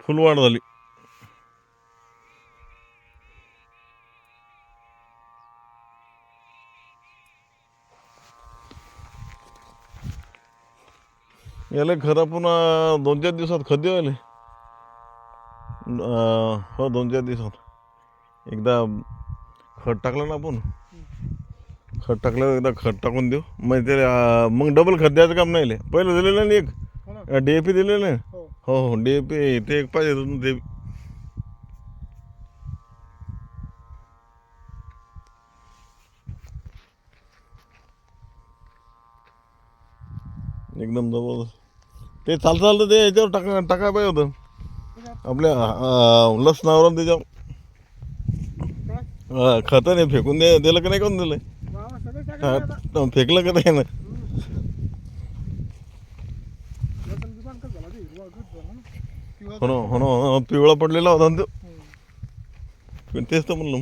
फुलवाढ झाली. याला खरं पुन्हा 2-4 दिवसात खत द्यायला. हो 2-4 दिवसात एकदा खत टाकलं ना आपण. खत टाकल्यावर एकदा खत टाकून देऊ मग ते मग डबल खत द्यायचं काम नाही. पहिलं दिलेलं ना एक DAP दिलेलं ना. हो हो DAP ते एक पाहिजे ते. एकदम जबरदस्त. ते चालतं ते याच्यावर टाकायला पाहिजे होतं आपल्या लसणावर त्याच्यावर. खताने फेकून दिलं का नाही कोण दिलं. फेकलं का नाही ना. हो ना हो ना पिवळा पडलेला होता ना तो. तेच तर म्हणलं.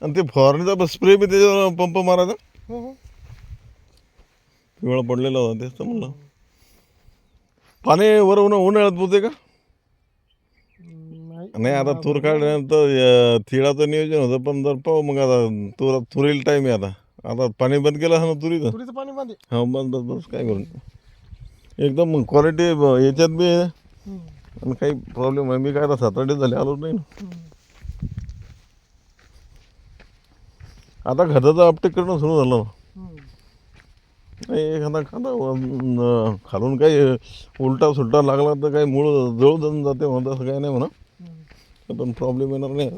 आणि ते फवारणीचा स्प्रे बी त्याच्यावर पंप मारायचा पिवळा पडलेला होता. तेच तर म्हणलं. पाणी वर उन्हाळ्यात पोहते का नाही. आता तूर काढल्यानंतर तिळाचं नियोजन होतं पण जर पाहू मग आता तुरीला टाईम आहे. आता पाणी बंद केलं असं ना तुरीचं पाणी बंद. हो बंद बस काय करून एकदम क्वालिटी याच्यात बी आहे. आणि काही प्रॉब्लेम आहे. मी काय आता 7-8 दिवस झाले आलो नाही ना. आता खताचं अपटेक करणं सुरू झालं. नाही एखादा खालून काही उलटा सुलटा लागला तर काही मूळ जळून जाते म्हणत असं काही नाही म्हणा. पण प्रॉब्लेम येणार नाही.